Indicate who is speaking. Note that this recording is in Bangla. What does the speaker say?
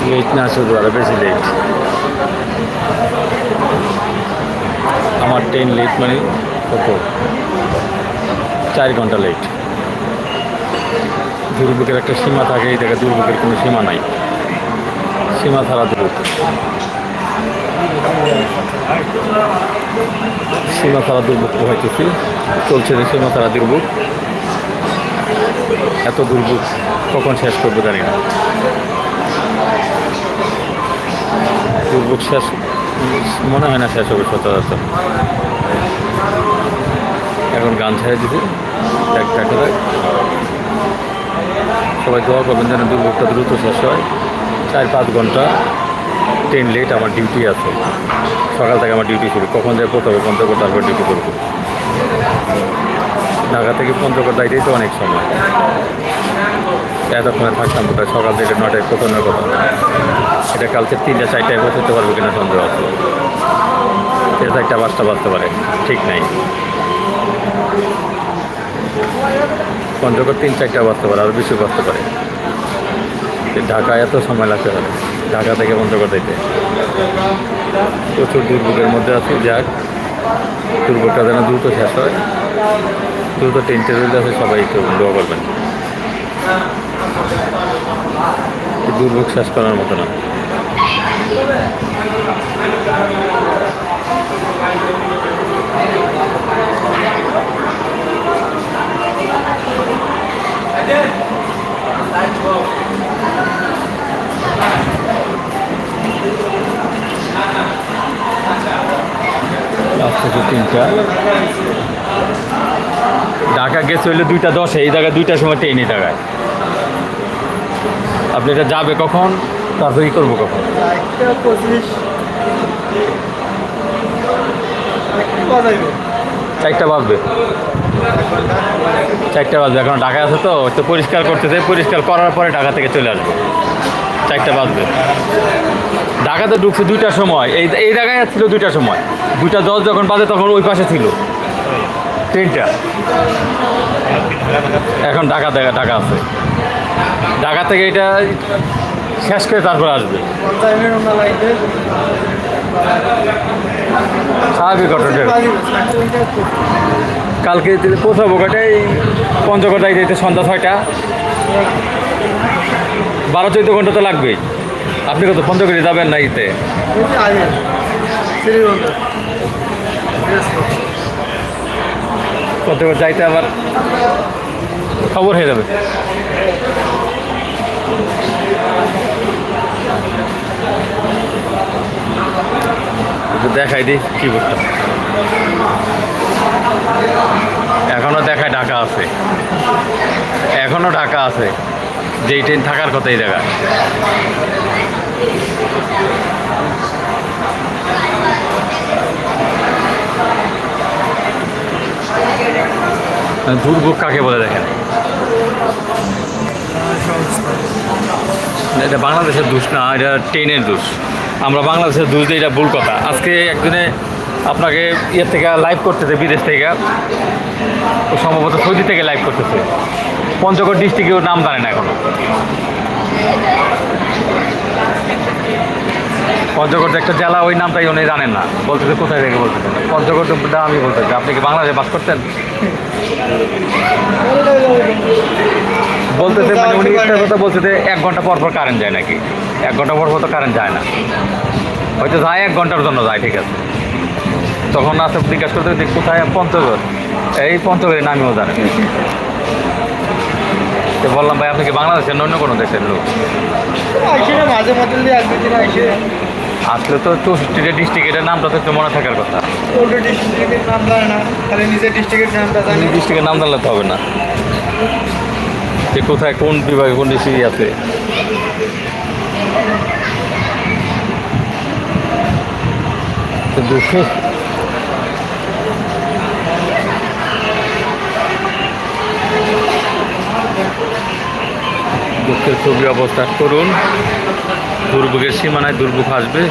Speaker 1: লেট না শুধু আরো বেশি লেট। আমার ট্রেন লেট মানে কত, 4 ঘন্টা লেট। দুর্ভোগের একটা সীমা থাকে, এই জায়গায় দুর্ভোগের কোনো সীমা নাই, সীমা ছাড়া দুর্ভোগ, সীমা ছাড়া দুর্ভোগ পোহাইতেছি, চলছে যে সীমা ছাড়া দুর্ভোগ। এত দুর্ভোগ কখন শেষ করবো জানি না। দুর্ভোগ শেষ মনে হয় না শেষ হবে সচরাচর। এখন গান ছেড়ে দিতে দেখা যায়। সবাই দোয়া করবেন যেন দুর্ভোগটা দ্রুত শেষ হয়। 4-5 ঘন্টা ট্রেন লেট, আমার ডিউটি আছে, সকাল থেকে আমার ডিউটি শুরু। কখন যায় পৌঁছাবো পঞ্চগড়, তারপর ডিউটি করবো। ঢাকা থেকে পঞ্চগড় যাইতেই তো অনেক সময়, এতক্ষণে থাকতাম কোথায়, সকাল থেকে 9টায় পৌঁছানোর কথা। এটা কালকে 3টা-4টায় পৌঁছতে পারবো কিনা সন্দেহ আছে। 4টা-5টা বাজতে পারে, ঠিক নাই। পঞ্চগড় 3-4টা বাজতে পারে, আরও বেশি বাজতে পারে। ঢাকায় এত সময় লাগতে পারে ঢাকা থেকে পঞ্চগড় যাইতে। প্রচুর দুর্ভোগের মধ্যে আছি। যাক, দুর্ভোগটা যেন দ্রুত শেষ হয়, দ্রুত ট্রেন টেবিল আছে, সবাই একটু দোয়া করবেন। দুর্ভোগ শেষ করার মতো না। থেকে 3টা, ঢাকা গেছে হইলে 2টা 10, এই জায়গায় 2টার সময় ট্রেন। এই জায়গায় আপনি এটা যাবে কখন, তারপর কি করবো কখন? 4টা বাজবে, 4টা বাজবে। এখন ঢাকা আছে তো, তো পরিষ্কার করতেছে, পরিষ্কার করার পরে ঢাকা থেকে চলে আসবে। 4টা বাজবে। ঢাকাতে ঢুকছে 2টার সময়, এই জায়গায় ছিল 2টার সময়। 2টা 10 যখন বাজে তখন ওই পাশে ছিল ট্রেনটা। এখন ঢাকা আছে, ঢাকা থেকে এটা শেষ করে তারপর আসবে। স্বাভাবিক ঘটনা। কালকে পৌঁছাবো কাটাই পঞ্চগড় যাইতে সন্ধ্যা 6টা, 12-14 ঘন্টা তো লাগবেই। আপনি কত পঞ্চগড়ে যাবেন না ইতে? পঞ্চগড় যাইতে আবার খবর হয়ে যাবে। দেখাই দিই কি করতাম। এখনো দেখায় ঢাকা আছে, এখনো ঢাকা আছে, যেই ট্রেন থাকার কথা এই জায়গায়। দুর্ভোগ কাকে বলে দেখেন। এটা বাংলাদেশের দোষ না, এটা ট্রেনের দোষ। আমরা বাংলাদেশের দোষ দিই, এটা ভুল কথা। আজকে একজনে আপনাকে ইয়ের থেকে লাইভ করতেছে, বিদেশ থেকে, ও সম্ভবত সৌদি থেকে লাইভ করতেছে। পঞ্চগড় ডিস্ট্রিক্টের নাম জানে না এখনো। পঞ্চগড় একটা জেলা, ওই নামটাই উনি জানেন না। বলতেছে কোথায় থেকে বলতেছেন পঞ্চগড়, আমি বলতেছি আপনি কি বাংলাদেশে বাস করতেন? বলতেছে মানে উনি একটা কথা বলতেছে, 1 ঘন্টা পর পর কারেন্ট যায় নাকি। 1 ঘন্টা পর পর তো কারেন্ট যায় না, হয়তো যায় 1 ঘন্টার জন্য যায়, ঠিক আছে। তখন আছে জিজ্ঞাসা করতে কোথায়, পঞ্চগড়। এই পঞ্চগড়ের নামিও জানেন। তো বললাম ভাই আপনি কি বাংলাদেশের অন্য কোনো দেশের লোক?
Speaker 2: মাঝে মাঝে
Speaker 1: আসলে তো 64টা ডিস্ট্রিক্টের নামটা তো একটু মনে থাকার কথা।
Speaker 2: ডিস্ট্রিক্টের নাম জানে না, খালি নিজের ডিস্ট্রিক্টের নামটা জানি।
Speaker 1: ডিস্ট্রিক্টের নাম জানলে তো হবে না, যে কোথায় কোন বিভাগে কোন ডিস্ট্রিক্ট আছে। দুঃখের ছবি অবস্থা করুন। দুর্ভোগের সীমানায় দুর্ভোগ আসবে।